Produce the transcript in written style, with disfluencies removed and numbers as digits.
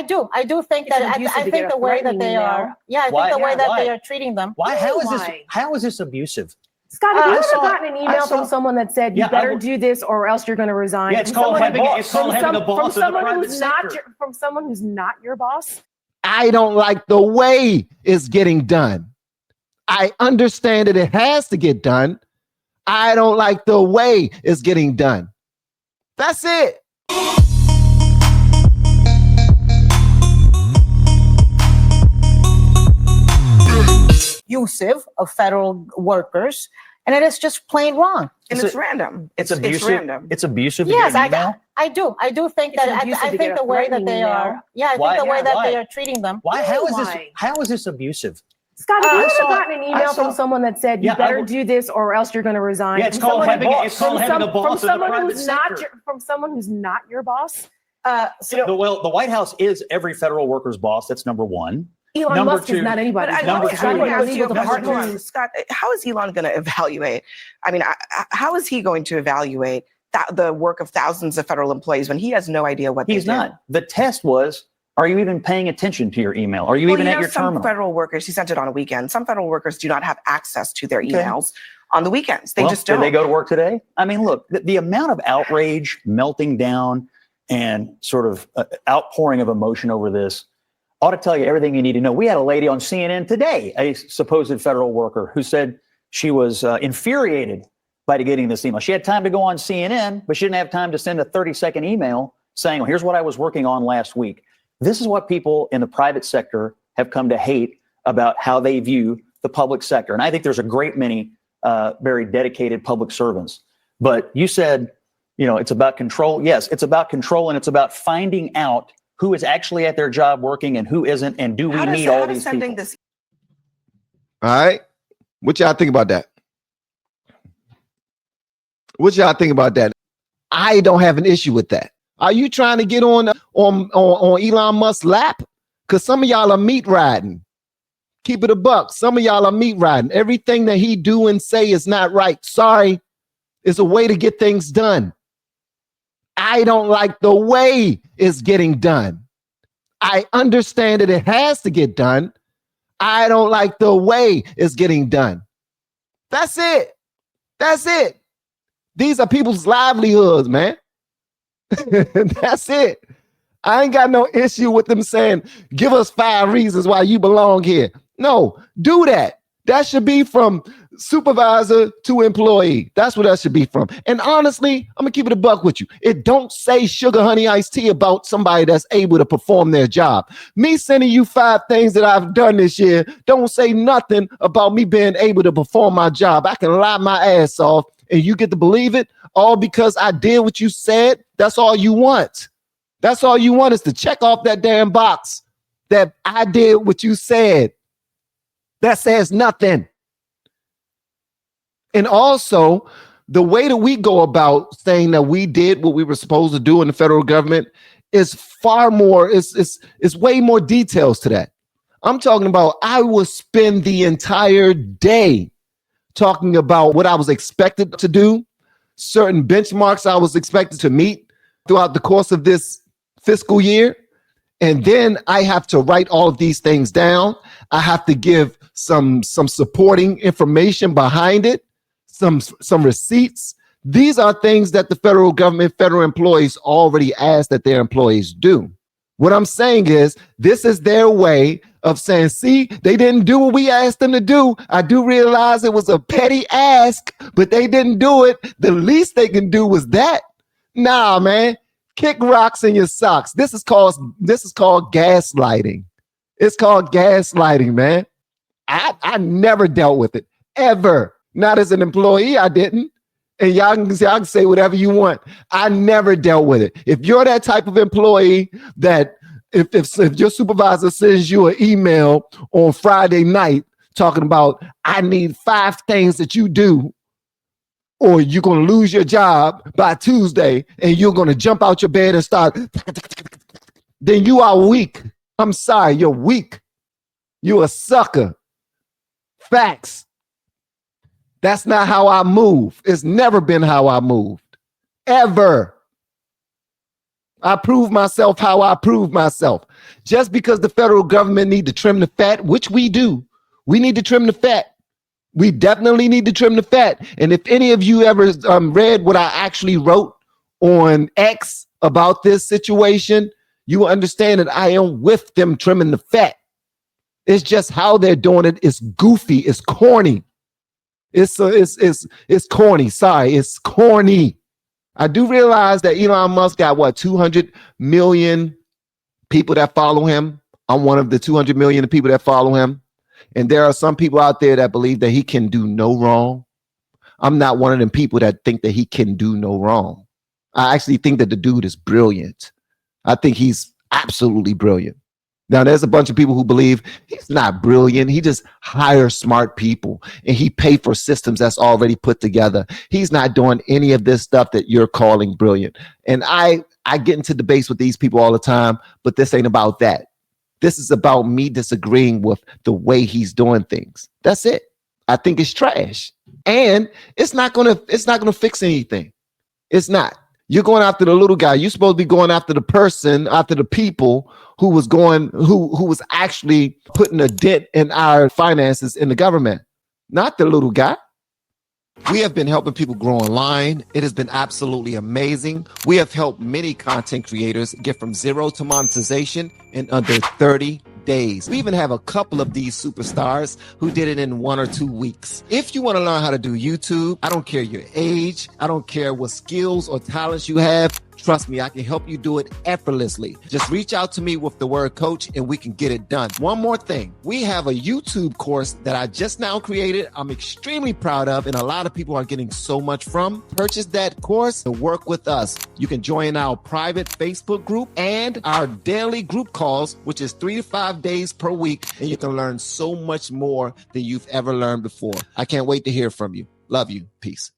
I do think that I think the way that they are, I think the way that they are treating them. Why? How is this abusive? Scott, have you ever gotten an email from someone that said you better do this or else you're going to resign? Yeah, it's called having the boss of the private sector. From someone who's not your boss. I don't like the way it's getting done. I understand that it has to get done. I don't like the way it's getting done. That's it. Abusive of federal workers, and it is just plain wrong. And it's random. It's abusive. It's random. It's abusive. Yes, I do think that I think the way that they are, I think the way that they are treating them. Why? How is this abusive? Scott, have you ever gotten an email from someone that said you better do this or else you're going to resign? Yeah, it's called having the boss of the private sector. From someone who's not your boss. The White House is every federal worker's boss. That's number one. Elon Musk is not anybody's boss. Scott, how is Elon going to evaluate? I mean, how is he going to evaluate the work of thousands of federal employees when he has no idea what he's not? The test was, are you even paying attention to your email? Are you even at your terminal? Some federal workers, he sent it on a weekend. Some federal workers do not have access to their emails on the weekends. They just don't. Did they go to work today? I mean, look, the amount of outrage, melting down, and sort of outpouring of emotion over this ought to tell you everything you need to know. We had a lady on CNN today, a supposed federal worker, who said she was infuriated by getting this email. She had time to go on CNN, but she didn't have time to send a 30-second email saying, well, here's what I was working on last week. This is what people in the private sector have come to hate about how they view the public sector. And I think there's a great many very dedicated public servants. But you said, it's about control. Yes, it's about control, and it's about finding out who is actually at their job working and who isn't, and do we need all these people? All right. What y'all think about that? What y'all think about that? I don't have an issue with that. Are you trying to get on Elon Musk's lap? Because some of y'all are meat riding. Keep it a buck. Some of y'all are meat riding. Everything that he do and say is not right. Sorry. It's a way to get things done. I don't like the way it's getting done. I understand that it has to get done. I don't like the way it's getting done. That's it. That's it. These are people's livelihoods, man. That's it. I ain't got no issue with them saying, give us 5 reasons why you belong here. No, do that. That should be from supervisor to employee. That's what that should be from. And honestly, I'm gonna keep it a buck with you. It don't say sugar honey iced tea about somebody that's able to perform their job. Me sending you 5 things that I've done this year don't say nothing about me being able to perform my job. I can lie my ass off and you get to believe it all because I did what you said. That's all you want. That's all you want is to check off that damn box that I did what you said. That says nothing. And also, the way that we go about saying that we did what we were supposed to do in the federal government is far more, it's way more details to that. I'm talking about I will spend the entire day talking about what I was expected to do, certain benchmarks I was expected to meet throughout the course of this fiscal year. And then I have to write all of these things down. I have to give some supporting information behind it, some receipts. These are things that the federal government, federal employees already ask that their employees do. What I'm saying is this is their way of saying, see, they didn't do what we asked them to do. I do realize it was a petty ask, but they didn't do it. The least they can do was that. Nah, man. Kick rocks in your socks. This is called gaslighting. It's called gaslighting, man. I never dealt with it ever. Not as an employee, I didn't. And y'all can say whatever you want. I never dealt with it. If you're that type of employee that if your supervisor sends you an email on Friday night talking about I need 5 things that you do, or you're going to lose your job by Tuesday and you're going to jump out your bed and start, then you are weak. I'm sorry, you're weak. You're a sucker. Facts. That's not how I move. It's never been how I moved. Ever. I prove myself how I prove myself. Just because the federal government need to trim the fat, which we do, we need to trim the fat. We definitely need to trim the fat. And if any of you ever read what I actually wrote on X about this situation, you will understand that I am with them trimming the fat. It's just how they're doing it. It's goofy. It's corny. It's corny. Sorry, it's corny. I do realize that Elon Musk got 200 million people that follow him. I'm one of the 200 million people that follow him. And there are some people out there that believe that he can do no wrong. I'm not one of them people that think that he can do no wrong. I actually think that the dude is brilliant. I think he's absolutely brilliant. Now, there's a bunch of people who believe he's not brilliant. He just hires smart people and he pays for systems that's already put together. He's not doing any of this stuff that you're calling brilliant. And I get into debates with these people all the time, but this ain't about that. This is about me disagreeing with the way he's doing things. That's it. I think it's trash. And it's not gonna fix anything. It's not. You're going after the little guy. You're supposed to be going after the person, after the people who was actually putting a dent in our finances in the government, not the little guy. We have been helping people grow online. It has been absolutely amazing. We have helped many content creators get from zero to monetization in under 30 days. We even have a couple of these superstars who did it in 1 or 2 weeks. If you want to learn how to do YouTube, I don't care your age. I don't care what skills or talents you have. Trust me, I can help you do it effortlessly. Just reach out to me with the word coach and we can get it done. One more thing. We have a YouTube course that I just now created. I'm extremely proud of, and a lot of people are getting so much from. Purchase that course and work with us. You can join our private Facebook group and our daily group calls, which is 3 to 5 days per week. And you can learn so much more than you've ever learned before. I can't wait to hear from you. Love you. Peace.